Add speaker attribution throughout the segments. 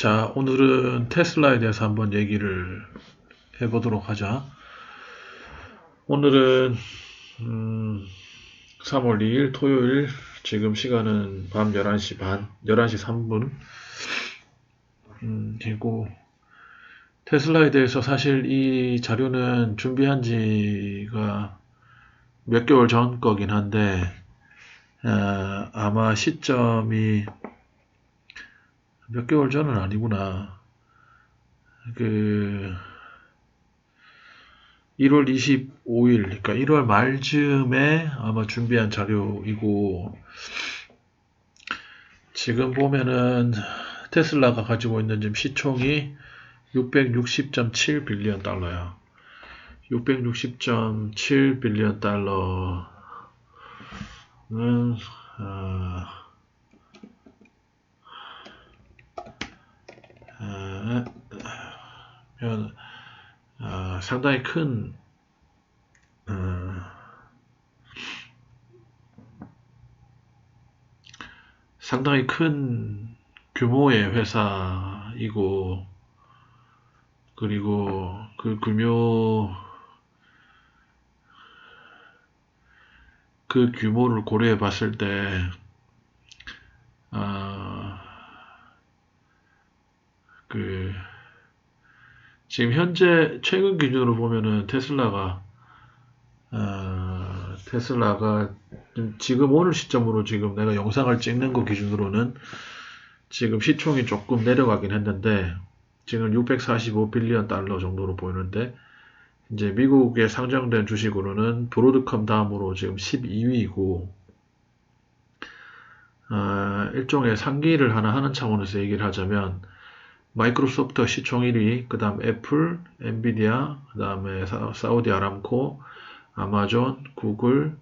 Speaker 1: 자, 오늘은 테슬라에 대해서 한번 얘기를 해보도록 하자. 오늘은 3월 2일 토요일, 지금 시간은 밤 11시 반, 11시 3분. 그리고 테슬라에 대해서 사실 이 자료는 준비한 지가 몇 개월 전 거긴 한데, 아마 시점이 몇 개월 전은 아니구나. 1월 25일, 그러니까 1월 말쯤에 아마 준비한 자료이고, 지금 보면은 테슬라가 가지고 있는 지금 시총이 660.7 빌리언 달러야. 660.7 빌리언 달러는 상당히 큰 상당히 큰 규모의 회사이고, 그리고 그 규모를 고려해 봤을 때, 지금 현재 최근 기준으로 보면은 테슬라가 지금 오늘 시점으로 지금 내가 영상을 찍는 거 기준으로는 지금 시총이 조금 내려가긴 했는데, 지금 645 빌리언 달러 정도로 보이는데, 이제 미국에 상장된 주식으로는 브로드컴 다음으로 지금 12위이고, 일종의 상기를 하나 하는 차원에서 얘기를 하자면, 마이크로소프트 시총 1위, 그 다음 애플, 엔비디아, 그 다음에 사우디 아람코, 아마존, 구글,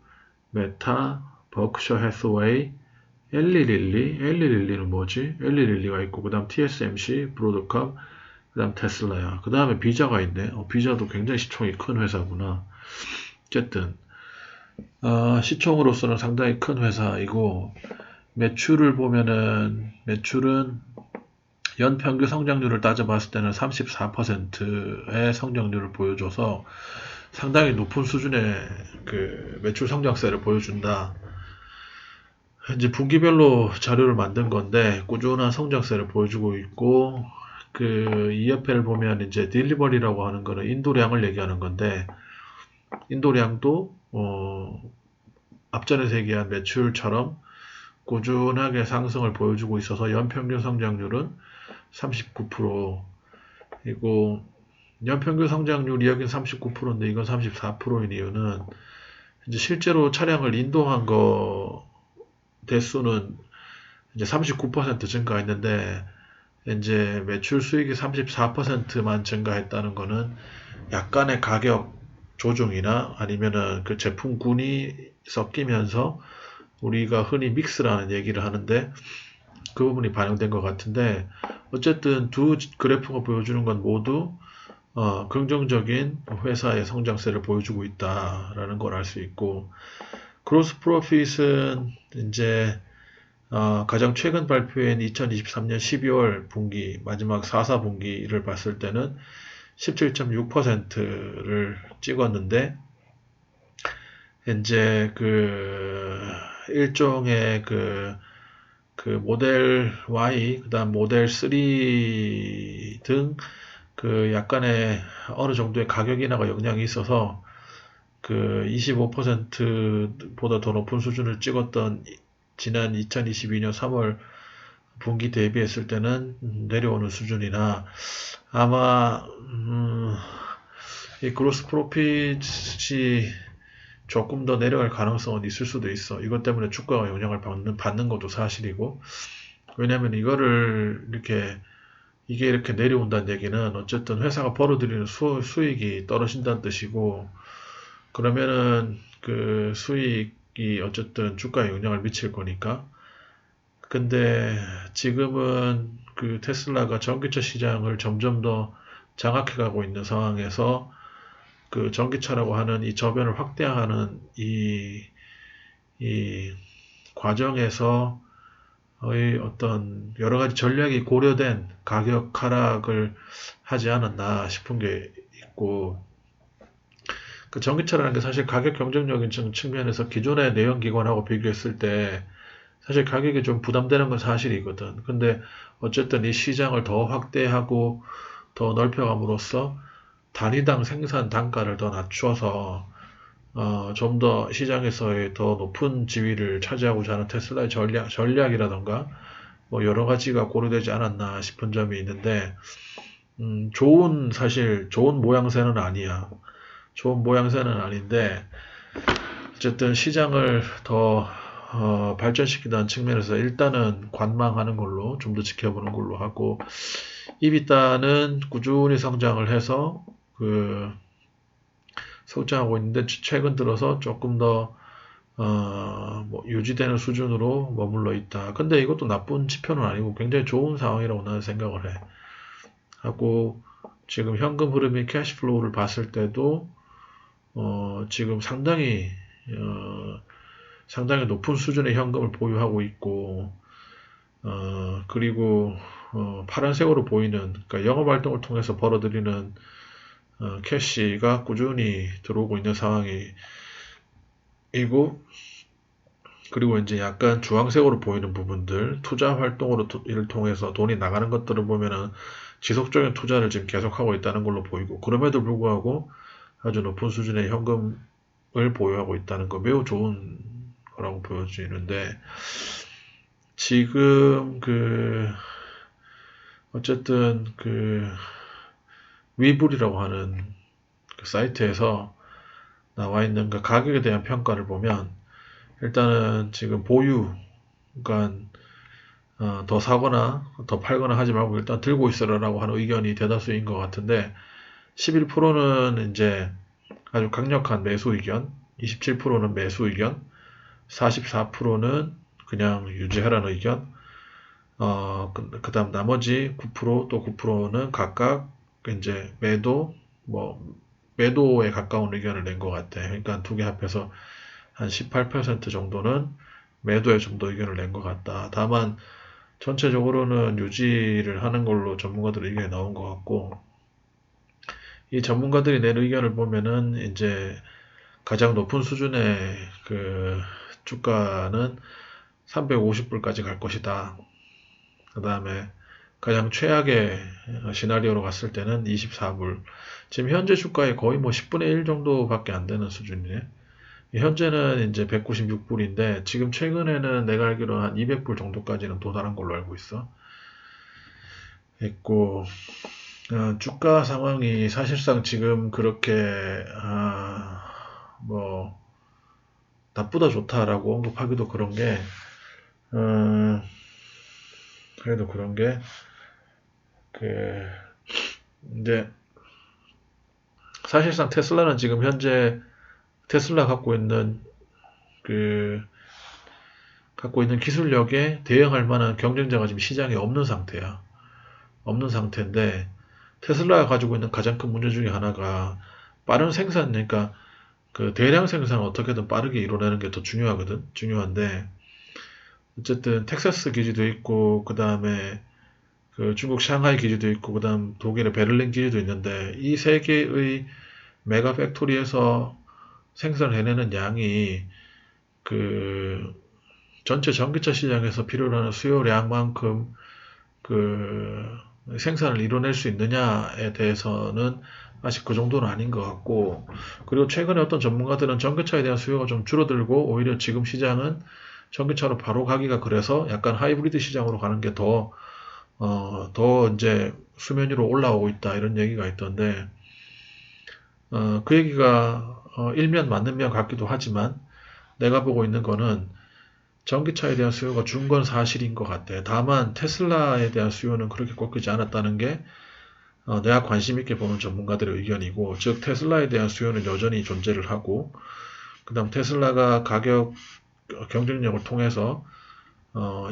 Speaker 1: 메타, 버크셔 해스웨이, 엘리릴리는 뭐지? 엘리릴리가 있고, 그 다음 TSMC, 브로드컴, 그 다음 테슬라야. 그 다음에 비자가 있네. 비자도 굉장히 시총이 큰 회사구나. 어쨌든 시총으로서는 상당히 큰 회사이고, 매출을 보면은 매출은 연평균 성장률을 따져봤을 때는 34%의 성장률을 보여줘서 상당히 높은 수준의 그 매출 성장세를 보여준다. 이제 분기별로 자료를 만든 건데 꾸준한 성장세를 보여주고 있고, 이 옆에를 보면 이제 딜리버리라고 하는 거는 인도량을 얘기하는 건데, 인도량도 앞전에서 얘기한 매출처럼 꾸준하게 상승을 보여주고 있어서 연평균 성장률은 39%이고, 연평균 성장률이 여긴 39%인데 이건 34%인 이유는 이제 실제로 차량을 인도한 거 대수는 이제 39% 증가했는데, 이제 매출 수익이 34%만 증가했다는 거는 약간의 가격 조정이나 아니면은 그 제품군이 섞이면서 우리가 흔히 믹스라는 얘기를 하는데, 그 부분이 반영된 것 같은데, 어쨌든 두 그래프가 보여주는 건 모두 긍정적인 회사의 성장세를 보여주고 있다라는 걸 알 수 있고, 그로스 프로핏은 이제 가장 최근 발표인 2023년 12월 분기, 마지막 4분기를 봤을 때는 17.6%를 찍었는데, 이제 일종의 모델 Y, 그 다음 모델 3 등 약간의 어느 정도의 가격 인하가 영향이 있어서 25%보다 더 높은 수준을 찍었던 지난 2022년 3월 분기 대비했을 때는 내려오는 수준이나, 아마 이 그로스 프로핏이 조금 더 내려갈 가능성은 있을 수도 있어. 이것 때문에 주가가 영향을 받는 것도 사실이고, 왜냐면 이게 이렇게 내려온다는 얘기는 어쨌든 회사가 벌어들이는 수익이 떨어진다는 뜻이고, 그러면은 그 수익이 어쨌든 주가에 영향을 미칠 거니까. 근데 지금은 테슬라가 전기차 시장을 점점 더 장악해가고 있는 상황에서 전기차라고 하는 이 저변을 확대하는 이 과정에서 어떤 여러 가지 전략이 고려된 가격 하락을 하지 않았나 싶은 게 있고, 그 전기차라는 게 사실 가격 경쟁력인 측면에서 기존의 내연기관하고 비교했을 때 사실 가격이 좀 부담되는 건 사실이거든. 근데 어쨌든 이 시장을 더 확대하고 더 넓혀감으로써 단위당 생산 단가를 더 낮추어서 좀 더 시장에서의 더 높은 지위를 차지하고자 하는 테슬라의 전략이라던가 뭐 여러 가지가 고려되지 않았나 싶은 점이 있는데, 사실 좋은 모양새는 아니야. 좋은 모양새는 아닌데, 어쨌든 시장을 더 발전시키다는 측면에서 일단은 관망하는 걸로 좀 더 지켜보는 걸로 하고, 이비타는 꾸준히 성장을 해서 성장하고 있는데 최근 들어서 조금 더 뭐 유지되는 수준으로 머물러 있다. 근데 이것도 나쁜 지표는 아니고 굉장히 좋은 상황이라고 나는 생각을 해. 하고 지금 현금 흐름이 캐시플로우를 봤을 때도 지금 상당히 높은 수준의 현금을 보유하고 있고, 그리고 파란색으로 보이는, 그러니까 영업 활동을 통해서 벌어들이는 캐시가 꾸준히 들어오고 있는 상황이고, 그리고 이제 약간 주황색으로 보이는 부분들, 투자 활동으로 이를 통해서 돈이 나가는 것들을 보면은 지속적인 투자를 지금 계속하고 있다는 걸로 보이고, 그럼에도 불구하고 아주 높은 수준의 현금을 보유하고 있다는 거 매우 좋은 거라고 보여지는데, 지금 어쨌든 위불이라고 하는 그 사이트에서 나와 있는 그 가격에 대한 평가를 보면, 일단은 지금 그러니까 더 사거나 더 팔거나 하지 말고 일단 들고 있어라라고 하는 의견이 대다수인 것 같은데, 11%는 이제 아주 강력한 매수 의견, 27%는 매수 의견, 44%는 그냥 유지하라는 의견, 그다음 나머지 9%, 또 9%는 각각 이제 매도에 가까운 의견을 낸 것 같아. 그러니까 두 개 합해서 한 18% 정도는 매도에 좀 더 의견을 낸 것 같다. 다만 전체적으로는 유지를 하는 걸로 전문가들 의견이 나온 것 같고, 이 전문가들이 낸 의견을 보면은 이제 가장 높은 수준의 주가는 350불까지 갈 것이다. 그 다음에 가장 최악의 시나리오로 갔을 때는 24불. 지금 현재 주가의 거의 뭐 10분의 1 정도밖에 안 되는 수준이네. 현재는 이제 196불인데 지금 최근에는 내가 알기로 한 200불 정도까지는 도달한 걸로 알고 있어. 있고, 주가 상황이 사실상 지금 그렇게 뭐 나쁘다 좋다라고 언급하기도 그런 게, 그래도 그런 게 이제 사실상 테슬라는 지금 현재 테슬라 갖고 있는 기술력에 대응할 만한 경쟁자가 지금 시장에 없는 상태야. 없는 상태인데, 테슬라가 가지고 있는 가장 큰 문제 중에 하나가 빠른 생산, 그러니까 대량 생산을 어떻게든 빠르게 이뤄내는 게 더 중요하거든. 중요한데, 어쨌든 텍사스 기지도 있고, 그 다음에 중국 상하이 기지도 있고, 그 다음 독일의 베를린 기지도 있는데, 이 세 개의 메가 팩토리에서 생산을 해내는 양이 전체 전기차 시장에서 필요로 하는 수요량만큼 생산을 이뤄낼 수 있느냐에 대해서는 아직 그 정도는 아닌 것 같고, 그리고 최근에 어떤 전문가들은 전기차에 대한 수요가 좀 줄어들고 오히려 지금 시장은 전기차로 바로 가기가 그래서 약간 하이브리드 시장으로 가는 게 더 이제 수면 위로 올라오고 있다 이런 얘기가 있던데, 그 얘기가 일면 맞는 면 같기도 하지만 내가 보고 있는 거는 전기차에 대한 수요가 준 건 사실인 것 같아. 다만 테슬라에 대한 수요는 그렇게 꺾이지 않았다는 게 내가 관심 있게 보는 전문가들의 의견이고, 즉 테슬라에 대한 수요는 여전히 존재를 하고, 그 다음 테슬라가 가격 경쟁력을 통해서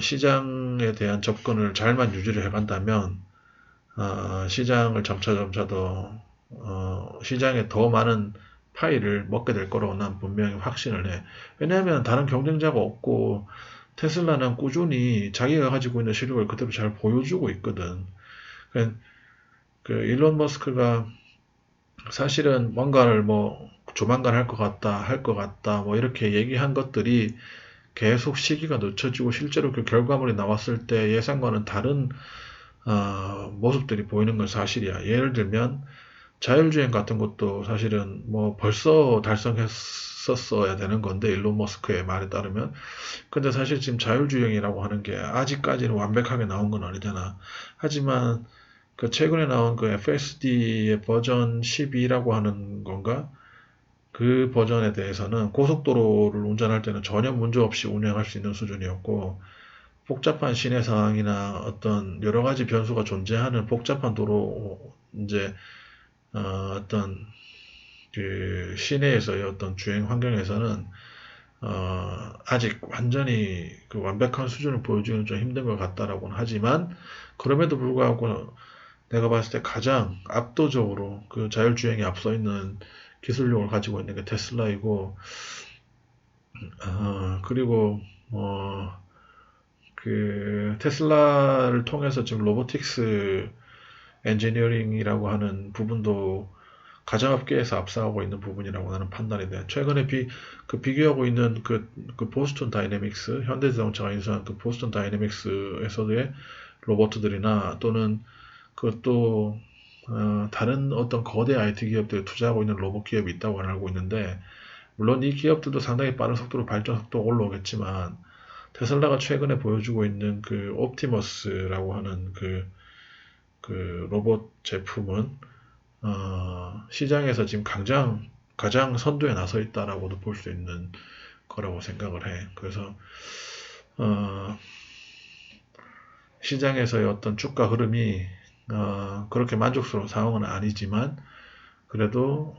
Speaker 1: 시장에 대한 접근을 잘만 유지를 해간다면 시장을 점차 더 시장에 더 많은 파이를 먹게 될 거라고 난 분명히 확신을 해. 왜냐하면 다른 경쟁자가 없고 테슬라는 꾸준히 자기가 가지고 있는 실력을 그대로 잘 보여주고 있거든. 그, 그 일론 머스크가 사실은 뭔가를 뭐 조만간 할 것 같다, 할 것 같다, 뭐 이렇게 얘기한 것들이 계속 시기가 늦춰지고 실제로 그 결과물이 나왔을 때 예상과는 다른 모습들이 보이는 건 사실이야. 예를 들면 자율주행 같은 것도 사실은 뭐 벌써 달성했었어야 되는 건데 일론 머스크의 말에 따르면 근데 사실 지금 자율주행이라고 하는 게 아직까지는 완벽하게 나온 건 아니잖아. 하지만 그 최근에 나온 그 FSD의 버전 12라고 하는 건가? 그 버전에 대해서는 고속도로를 운전할 때는 전혀 문제 없이 운행할 수 있는 수준이었고 복잡한 시내 상황이나 어떤 여러 가지 변수가 존재하는 복잡한 도로 이제 어떤 그 시내에서의 어떤 주행 환경에서는 아직 완전히 그 완벽한 수준을 보여주기는 좀 힘든 것 같다라고는 하지만 그럼에도 불구하고 내가 봤을 때 가장 압도적으로 그 자율주행에 앞서 있는 기술력을 가지고 있는 게 테슬라이고 그리고 그 테슬라를 통해서 지금 로보틱스 엔지니어링이라고 하는 부분도 가정업계에서 앞서가고 있는 부분이라고 나는 판단이 돼. 최근에 비교하고 있는 그 보스턴 다이내믹스, 현대자동차가 인수한 그 보스턴 다이내믹스에서의 로봇들이나 또는 그것도 다른 어떤 거대 IT 기업들이 투자하고 있는 로봇 기업이 있다고 알고 있는데 물론 이 기업들도 상당히 빠른 속도로 발전 속도가 올라오겠지만 테슬라가 최근에 보여주고 있는 그 옵티머스라고 하는 그 로봇 제품은 시장에서 지금 가장 선두에 나서 있다라고도 볼 수 있는 거라고 생각을 해. 그래서 시장에서의 어떤 주가 흐름이 그렇게 만족스러운 상황은 아니지만 그래도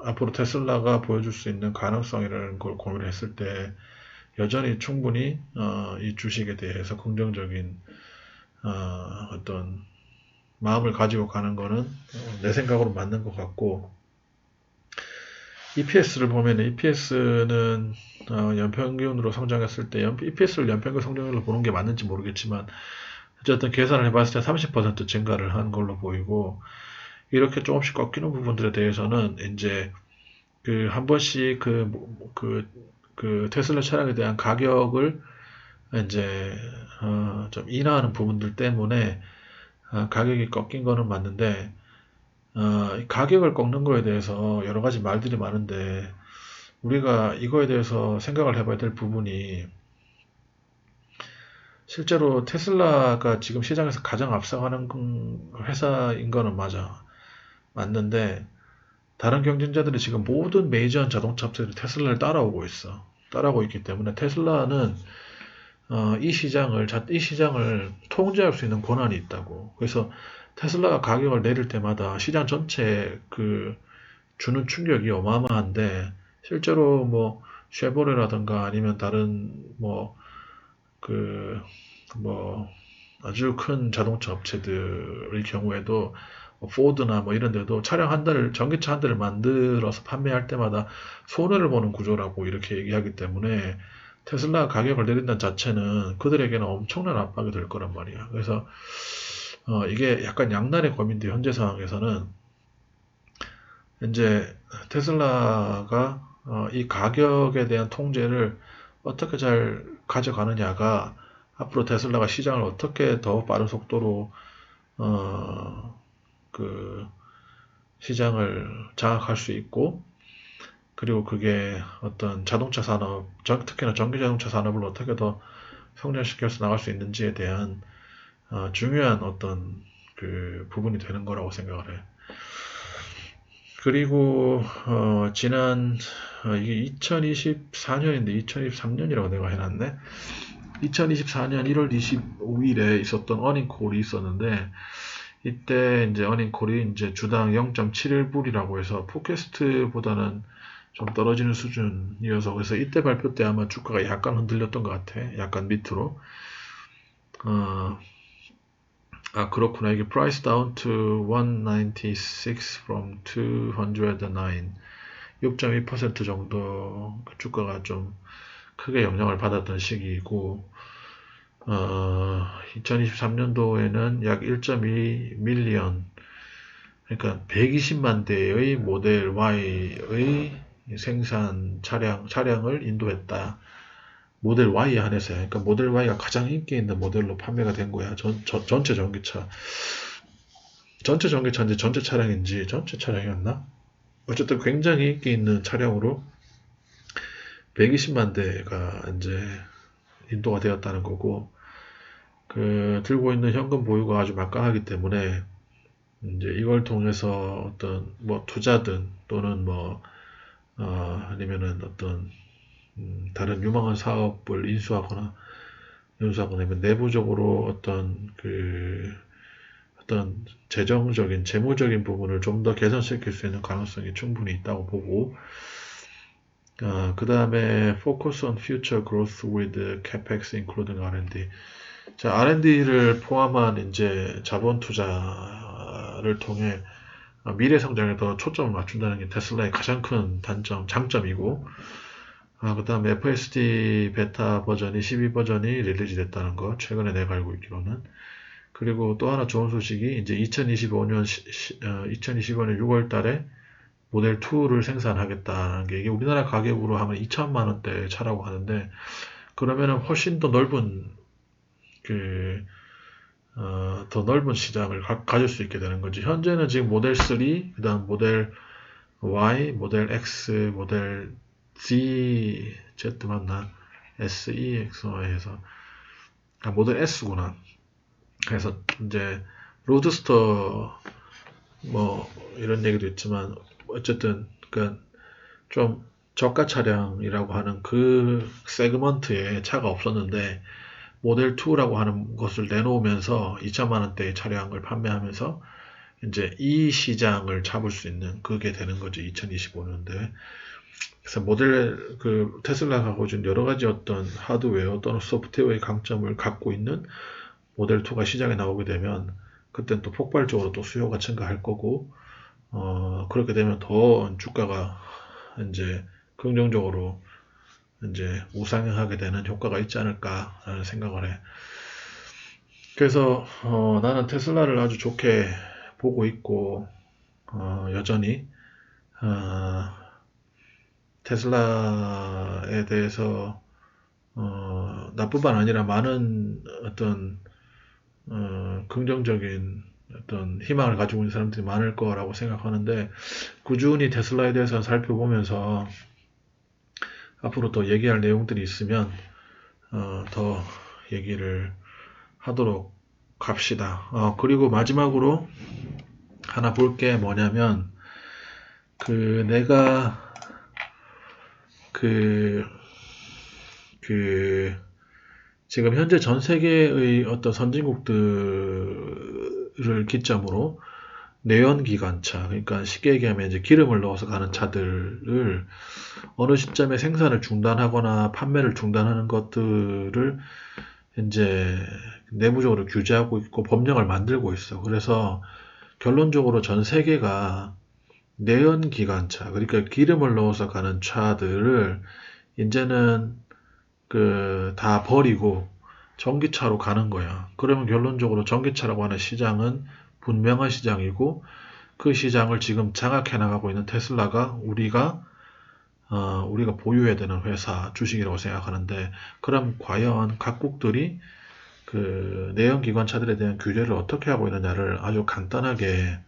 Speaker 1: 앞으로 테슬라가 보여줄 수 있는 가능성이라는 걸 고민을 했을 때 여전히 충분히 이 주식에 대해서 긍정적인 어떤 마음을 가지고 가는 거는 내 생각으로 맞는 것 같고 EPS를 보면 EPS는 연평균으로 성장했을 때 EPS를 연평균 성장률로 보는 게 맞는지 모르겠지만 어쨌든 계산을 해봤을 때 30% 증가를 한 걸로 보이고 이렇게 조금씩 꺾이는 부분들에 대해서는 이제 그 한 번씩 그 테슬라 차량에 대한 가격을 이제 좀 인하하는 부분들 때문에 가격이 꺾인 거는 맞는데 가격을 꺾는 거에 대해서 여러 가지 말들이 많은데 우리가 이거에 대해서 생각을 해봐야 될 부분이 실제로 테슬라가 지금 시장에서 가장 앞서가는 회사인 거는 맞는데 다른 경쟁자들이 지금 모든 메이저한 자동차 업체들이 테슬라를 따라오고 있어. 따라오고 있기 때문에 테슬라는 이 시장을 통제할 수 있는 권한이 있다고. 그래서 테슬라가 가격을 내릴 때마다 시장 전체에 주는 충격이 어마어마한데 실제로 뭐 쉐보레라든가 아니면 다른 뭐 아주 큰 자동차 업체들의 경우에도 포드나 뭐 이런 데도 전기차 한 대를 만들어서 판매할 때마다 손해를 보는 구조라고 이렇게 얘기하기 때문에 테슬라 가격을 내린다는 자체는 그들에게는 엄청난 압박이 될 거란 말이야. 그래서 이게 약간 양날의 검인데 현재 상황에서는 이제 테슬라가 이 가격에 대한 통제를 어떻게 잘 가져가느냐가 앞으로 테슬라가 시장을 어떻게 더 빠른 속도로 그 시장을 장악할 수 있고 그리고 그게 어떤 자동차 산업, 특히나 전기 자동차 산업을 어떻게 더 성장시켜서 나갈 수 있는지에 대한 중요한 어떤 그 부분이 되는 거라고 생각을 해. 그리고 지난 이게 2024년인데 2023년이라고 내가 해놨네. 2024년 1월 25일에 있었던 어닝콜이 있었는데 이때 이제 어닝콜이 이제 주당 0.71불이라고 해서 포캐스트보다는 좀 떨어지는 수준이어서 그래서 이때 발표 때 아마 주가가 약간 흔들렸던 것 같아. 약간 밑으로. 그렇구나. 이게 price down to 196 from 209. 6.2% 정도 주가가 좀 크게 영향을 받았던 시기이고, 2023년도에는 약 1.2 밀리언, 그러니까 120만 대의 모델 Y의 생산 차량을 인도했다. 모델 Y에 한해서요. 그러니까 모델 Y가 가장 인기 있는 모델로 판매가 된 거야. 전체 전기차. 전체 전기차인지 전체 차량인지 전체 차량이었나? 어쨌든 굉장히 인기 있는 차량으로 120만 대가 이제 인도가 되었다는 거고, 들고 있는 현금 보유가 아주 막강하기 때문에 이제 이걸 통해서 어떤 뭐 투자든 또는 뭐 아니면은 어떤 다른 유망한 사업을 인수하거나 연수하거나 하면 내부적으로 어떤 재정적인 재무적인 부분을 좀 더 개선시킬 수 있는 가능성이 충분히 있다고 보고, 그 다음에 focus on future growth with capex including R&D. 자, R&D를 포함한 이제 자본 투자를 통해 미래 성장에 더 초점을 맞춘다는 게 테슬라의 가장 큰 장점이고, 그 다음에 FSD 베타 버전이 12 버전이 릴리즈 됐다는 거, 최근에 내가 알고 있기로는. 그리고 또 하나 좋은 소식이 이제 2025년 6월 달에 모델 2를 생산하겠다는 게, 이게 우리나라 가격으로 하면 2천만 원대 차라고 하는데, 그러면은 훨씬 더 넓은 더 넓은 시장을 가질 수 있게 되는 거지. 현재는 지금 모델 3, 그 다음 모델 Y, 모델 X, 모델 Z, Z 맞나? SEXY 해서, 모델 S구나. 그래서 이제 로드스터 뭐 이런 얘기도 있지만, 어쨌든 좀 저가 차량이라고 하는 그 세그먼트에 차가 없었는데 모델 2라고 하는 것을 내놓으면서 2천만 원대의 차량을 판매하면서 이제 이 시장을 잡을 수 있는 그게 되는 거죠. 2025년도에. 그래서 테슬라가 가지고 있는 여러 가지 어떤 하드웨어 또는 소프트웨어의 강점을 갖고 있는 모델 2가 시장에 나오게 되면, 그땐 또 폭발적으로 또 수요가 증가할 거고, 그렇게 되면 더 주가가 이제 긍정적으로 이제 우상향하게 되는 효과가 있지 않을까라는 생각을 해. 그래서 나는 테슬라를 아주 좋게 보고 있고, 여전히 테슬라에 대해서 나뿐만 아니라 많은 어떤 긍정적인 어떤 희망을 가지고 있는 사람들이 많을 거라고 생각하는데, 꾸준히 테슬라에 대해서 살펴보면서 앞으로 더 얘기할 내용들이 있으면 더 얘기를 하도록 합시다. 그리고 마지막으로 하나 볼 게 뭐냐면, 내가 지금 현재 전 세계의 어떤 선진국들을 기점으로 내연기관차, 그러니까 쉽게 얘기하면 이제 기름을 넣어서 가는 차들을 어느 시점에 생산을 중단하거나 판매를 중단하는 것들을 이제 내부적으로 규제하고 있고 법령을 만들고 있어. 그래서 결론적으로 전 세계가 내연기관차, 그러니까 기름을 넣어서 가는 차들을 이제는 다 버리고 전기차로 가는 거야. 그러면 결론적으로 전기차라고 하는 시장은 분명한 시장이고, 그 시장을 지금 장악해 나가고 있는 테슬라가 우리가 보유해야 되는 회사 주식이라고 생각하는데, 그럼 과연 각국들이 내연기관차들에 대한 규제를 어떻게 하고 있느냐를 아주 간단하게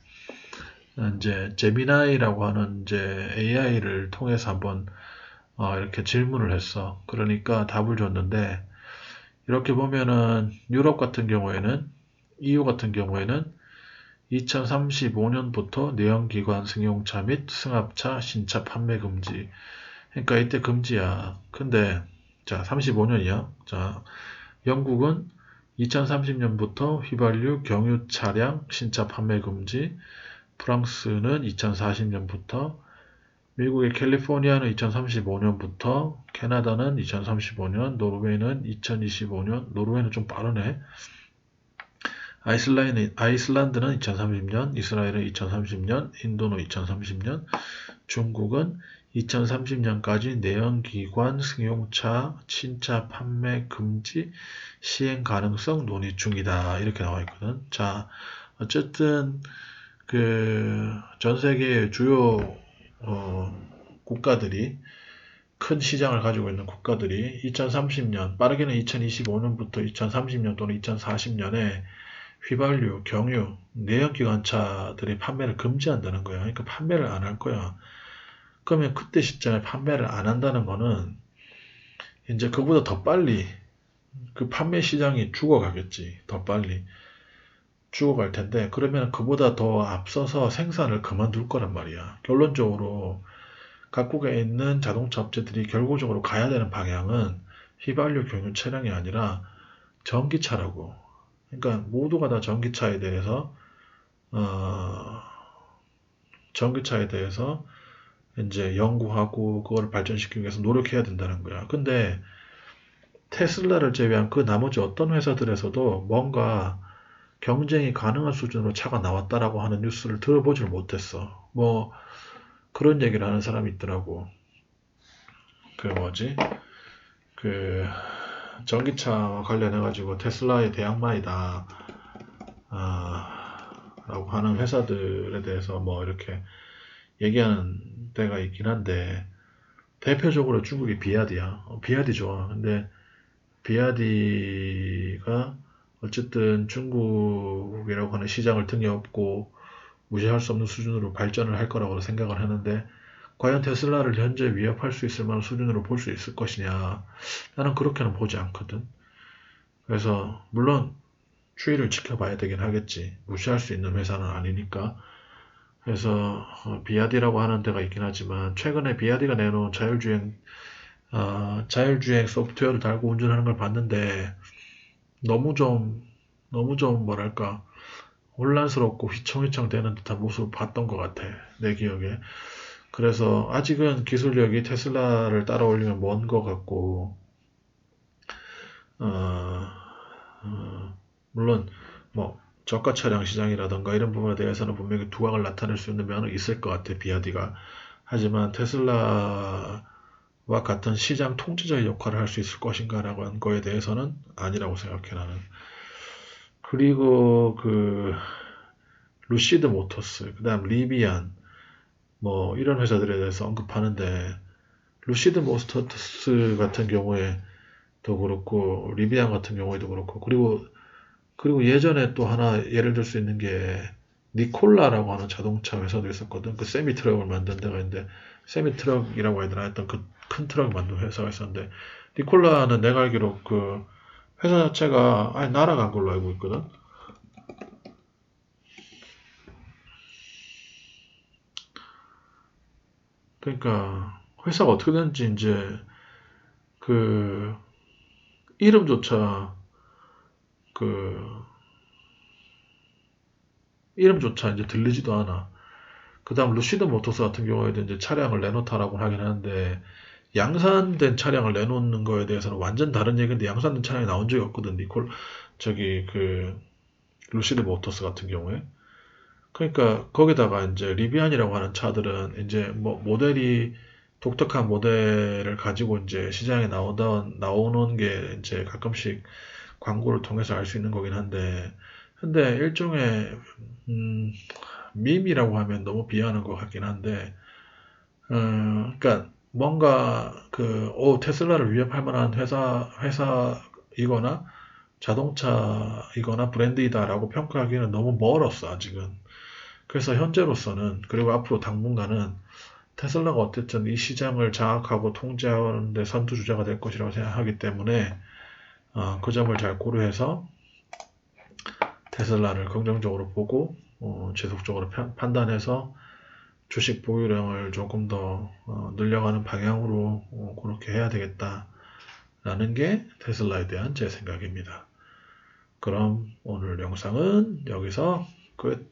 Speaker 1: 이제 제미나이라고 하는 이제 AI를 통해서 한번 이렇게 질문을 했어. 그러니까 답을 줬는데, 이렇게 보면은 유럽 같은 경우에는, EU 같은 경우에는 2035년부터 내연기관 승용차 및 승합차 신차 판매 금지. 그러니까 이때 금지야. 근데 자, 35년이야. 자, 영국은 2030년부터 휘발유 경유 차량 신차 판매 금지, 프랑스는 2040년부터, 미국의 캘리포니아는 2035년부터, 캐나다는 2035년, 노르웨이는 2025년, 노르웨이는 좀 빠르네. 아이슬란드는 2030년, 이스라엘은 2030년, 인도는 2030년, 중국은 2030년까지 내연기관 승용차 신차 판매 금지 시행 가능성 논의 중이다. 이렇게 나와 있거든. 자, 어쨌든 전 세계의 주요 국가들이 큰 시장을 가지고 있는 국가들이 2030년, 빠르게는 2025년부터 2030년 또는 2040년에 휘발유, 경유, 내연기관차들의 판매를 금지한다는 거야. 그러니까 판매를 안 할 거야. 그러면 그때 시점에 판매를 안 한다는 거는 이제 그보다 더 빨리 그 판매 시장이 죽어가겠지. 더 빨리 죽어갈 텐데 그러면 그보다 더 앞서서 생산을 그만둘 거란 말이야. 결론적으로 각국에 있는 자동차 업체들이 결국적으로 가야 되는 방향은 휘발유 경유 차량이 아니라 전기차라고. 그러니까 모두가 다 어, 전기차에 대해서 이제 연구하고 그거를 발전시키기 위해서 노력해야 된다는 거야. 근데 테슬라를 제외한 그 나머지 어떤 회사들에서도 뭔가 경쟁이 가능한 수준으로 차가 나왔다라고 하는 뉴스를 들어보질 못했어. 뭐 그런 얘기를 하는 사람이 있더라고. 그 뭐지? 그 전기차와 관련해가지고 테슬라의 대항마이다. 라고 하는 회사들에 대해서 뭐 이렇게 얘기하는 데가 있긴 한데 대표적으로 중국이 비야디야. 비야디 좋아. 근데 비야디가 어쨌든 중국이라고 하는 시장을 등에 업고 무시할 수 없는 수준으로 발전을 할 거라고 생각을 하는데 과연 테슬라를 현재 위협할 수 있을 만한 수준으로 볼 수 있을 것이냐? 나는 그렇게는 보지 않거든. 그래서 물론 추이를 지켜봐야 되긴 하겠지. 무시할 수 있는 회사는 아니니까. 그래서 비야디라고 하는 데가 있긴 하지만 최근에 비야디가 내놓은 자율주행 소프트웨어를 달고 운전하는 걸 봤는데 너무 좀 뭐랄까 혼란스럽고 휘청휘청 되는 듯한 모습을 봤던 것 같아. 내 기억에. 그래서 아직은 기술력이 테슬라를 따라오려면 먼 것 같고 어, 물론 뭐 저가 차량 시장이라던가 이런 부분에 대해서는 분명히 두각을 나타낼 수 있는 면은 있을 것 같아. 비야디가. 하지만 테슬라와 같은 시장 통제자의 역할을 할 수 있을 것인가라고 하는 거에 대해서는 아니라고 생각해 나는. 그리고 루시드 모터스, 그다음 리비안 뭐 이런 회사들에 대해서 언급하는데 루시드 모터스 같은 경우에도 그렇고 리비안 같은 경우에도 그렇고 그리고 예전에 또 하나 예를 들 수 있는 게 니콜라라고 하는 자동차 회사도 있었거든. 그 세미 트럭을 만든 데가 있는데 세미 트럭이라고 해야 되나 했던 그 큰 트럭 만든 회사가 있었는데 니콜라는 내가 알기로 그 회사 자체가 아예 날아간 걸로 알고 있거든. 그러니까 회사가 어떻게 됐는지 이제 그 이름조차 그 이름조차 이제 들리지도 않아. 그다음 루시드 모터스 같은 경우에도 이제 차량을 내놓다라고 하긴 하는데 양산된 차량을 내놓는 거에 대해서는 완전 다른 얘기인데 양산된 차량이 나온 적이 없거든. 저기 루시드 모터스 같은 경우에. 그러니까 거기다가 이제 리비안이라고 하는 차들은 이제 뭐 모델이 독특한 모델을 가지고 이제 시장에 나오는 게 이제 가끔씩 광고를 통해서 알 수 있는 거긴 한데 근데 일종의 음, 밈이라고 하면 너무 비하하는 것 같긴 한데 그러니까 뭔가 테슬라를 위협할 만한 회사이거나 자동차이거나 브랜드이다라고 평가하기에는 너무 멀었어, 아직은. 그래서 현재로서는, 그리고 앞으로 당분간은 테슬라가 어쨌든 이 시장을 장악하고 통제하는 데 선두주자가 될 것이라고 생각하기 때문에, 그 점을 잘 고려해서 테슬라를 긍정적으로 보고, 지속적으로 판단해서 주식 보유량을 조금 더 늘려가는 방향으로 그렇게 해야 되겠다라는 게 테슬라에 대한 제 생각입니다. 그럼 오늘 영상은 여기서 끝.